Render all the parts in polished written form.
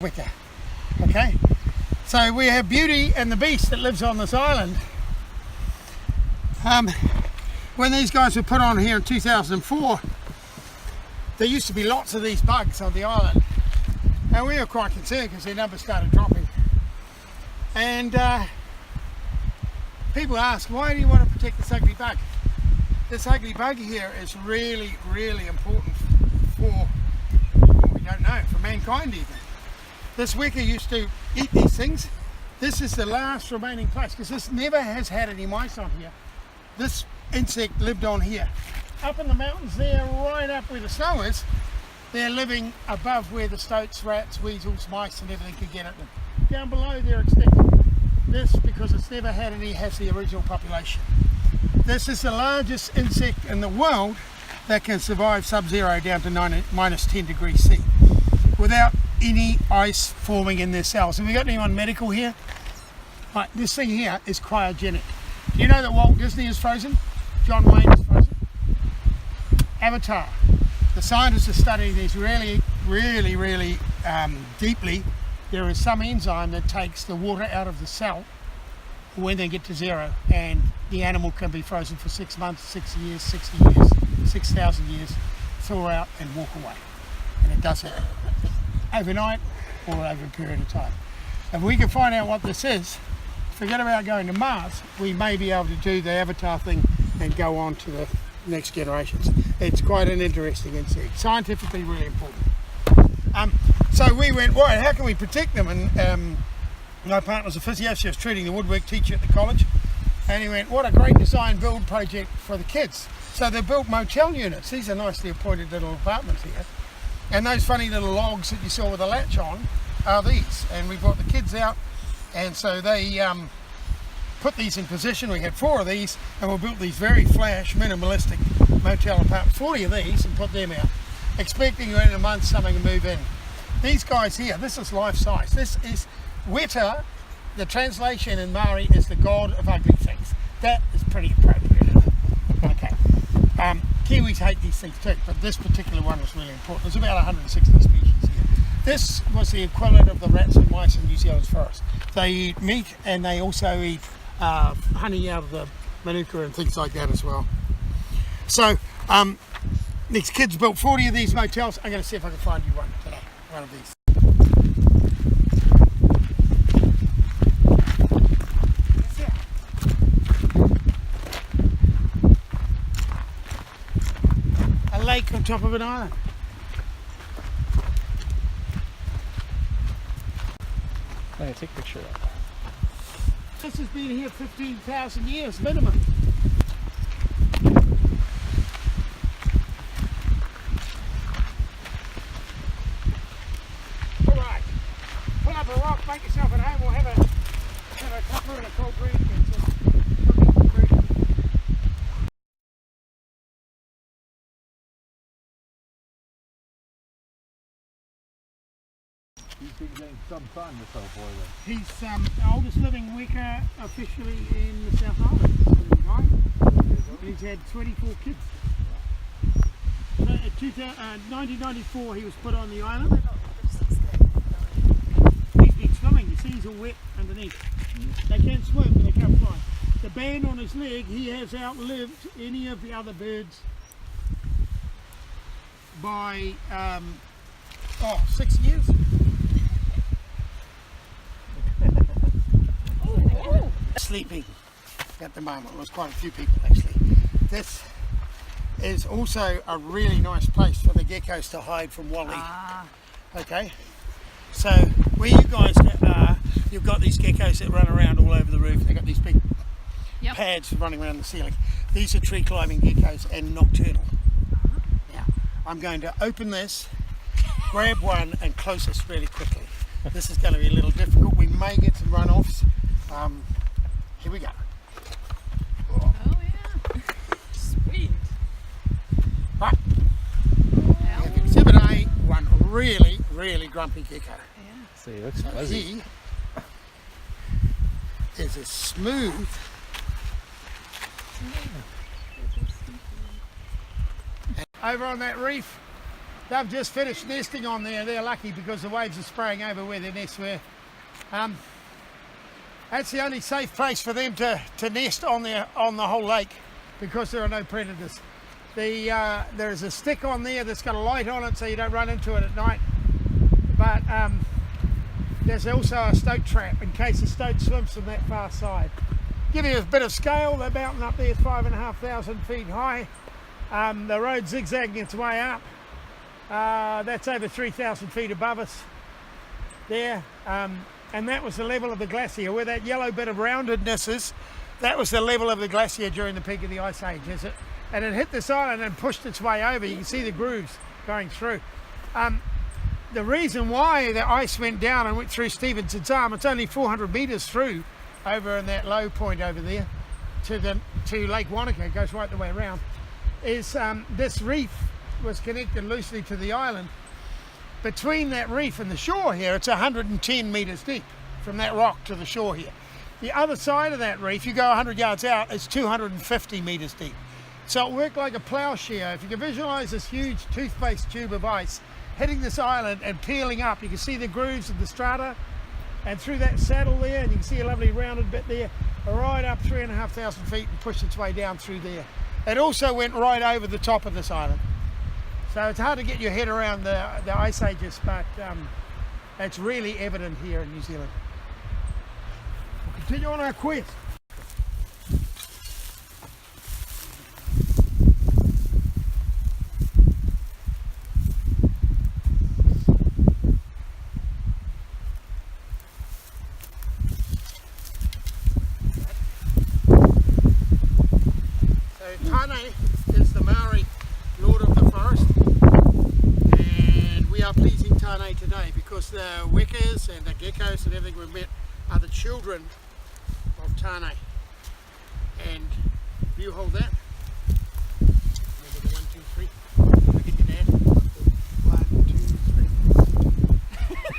wicker. Okay, so we have Beauty and the Beast that lives on this island. When these guys were put on here in 2004, there used to be lots of these bugs on the island, and we were quite concerned because their numbers started dropping. And people ask, why do you want to protect this ugly bug? This ugly bug here is really, really important for, we don't know, for mankind even. This wicker used to eat these things. This is the last remaining place because this never has had any mice on here. This insect lived on here. Up in the mountains there, right up where the snow is, they're living above where the stoats, rats, weasels, mice and everything could get at them. Down below they're extinct. This, because it's never had any, has the original population. This is the largest insect in the world that can survive sub-zero down to minus 10 degrees C without any ice forming in their cells. Have we got anyone medical here? Right, this thing here is cryogenic. Do you know that Walt Disney is frozen? John Wayne is frozen? Avatar. The scientists are studying these really deeply. There is some enzyme that takes the water out of the cell when they get to zero, and the animal can be frozen for 6 months, 6 years, 60 years, 6,000 years, thaw out and walk away. And it does it overnight or over a period of time. If we can find out what this is, forget about going to Mars, we may be able to do the Avatar thing and go on to the next generations. It's quite an interesting insect, scientifically really important. So we went, right, how can we protect them? And my partner's a physio, she was treating the woodwork teacher at the college, and he went, what a great design build project for the kids. So they built motel units. These are nicely appointed little apartments here. And those funny little logs that you saw with a latch on are these. And we brought the kids out, and so they put these in position. We had 4 of these, and we built these very flash, minimalistic motel apartments, 40 of these, and put them out, expecting in a month something to move in. These guys here, this is life size. This is Weta. The translation in Maori is the god of ugly things. That is pretty appropriate, isn't it? Okay. Kiwis hate these things too, but this particular one was really important. There's about 160 species here. This was the equivalent of the rats and mice in New Zealand's forest. They eat meat, and they also eat honey out of the manuka and things like that as well. So these kids built 40 of these motels. I'm going to see if I can find you one today, one of these. Lake on top of an island. Hey, take a picture of that. This has been here 15,000 years minimum. Alright, pull up a rock, make yourself at home, we'll have a cuppa and a cold drink and some cooking food. He's been getting some sun, this old boy then. He's the oldest living wicker officially in the South Island. He's had 24 kids. So in 1994 he was put on the island. He's been swimming, you see he's all wet underneath. They can't swim but they can't fly. The band on his leg, he has outlived any of the other birds by 6 years. Sleeping at the moment. There's quite a few people actually. This is also a really nice place for the geckos to hide from Wally. Okay, so where you guys are, you've got these geckos that run around all over the roof. They've got these big pads running around the ceiling. These are tree climbing geckos and nocturnal. Now I'm going to open this, grab one and close this really quickly. This is going to be a little difficult. We may get some runoffs. Here we go. Oh yeah, sweet. Right, we have exhibit A, one really grumpy gecko. Yeah. See, he looks fuzzy. He is a smooth over on that reef. they've just finished nesting on there. They're lucky because the waves are spraying over where their nests were. That's the only safe place for them to nest on the whole lake because there are no predators. There is a stick on there that's got a light on it so you don't run into it at night. But there's also a stoat trap in case the stoat swims from that far side. Give you a bit of scale, the mountain up there is 5,500 feet high. The road zigzagging its way up. That's over 3,000 feet above us there. And that was the level of the glacier. Where that yellow bit of roundedness is, that was the level of the glacier during the peak of the Ice Age. And it hit this island and pushed its way over. You can see the grooves going through. The reason why the ice went down and went through Stevenson's Arm, it's only 400 metres through over in that low point over there to Lake Wanaka, it goes right the way around, is this reef was connected loosely to the island. Between that reef and the shore here, it's 110 metres deep from that rock to the shore here. The other side of that reef, you go 100 yards out, it's 250 metres deep. So it worked like a ploughshare. If you can visualise this huge tooth-based tube of ice hitting this island and peeling up, you can see the grooves of the strata and through that saddle there, and you can see a lovely rounded bit there, right up 3,500 feet and pushed its way down through there. It also went right over the top of this island. So it's hard to get your head around the ice ages, but it's really evident here in New Zealand. We'll continue on our quest. Tane is the Maori lord of the forest, and we are pleasing Tane today because the wekas and the geckos and everything we've met are the children of Tane. And you hold that. Remember the 1, 2, 3. Look at your dad. 1, 2, 3.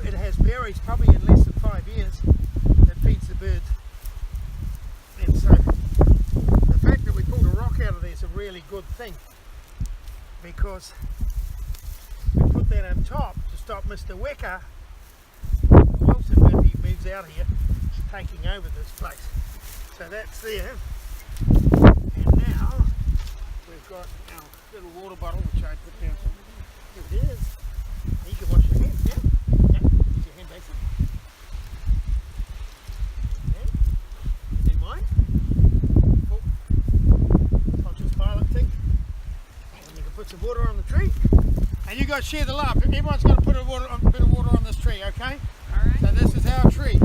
It has berries probably in less than 5 years that feeds the birds, and so the fact that we pulled a rock out of there is a really good thing because we put that on top to stop Mr. Weka Wilson when he moves out here taking over this place. So that's there, and now we've got our little water bottle which I put down. Here it is. You can wash your hands, yeah? Basic. Okay. And then mine. Oh. I'll just pilot thing. And you can put some water on the tree. And you guys share the love. Everyone's going to put a bit of water on this tree, okay? Alright. So this is our tree.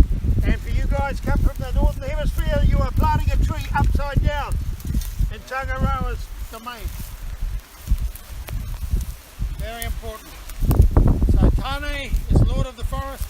And for you guys come from the northern hemisphere, you are planting a tree upside down in Tangaroa's domain. Very important. So Tane is Lord of the Forest.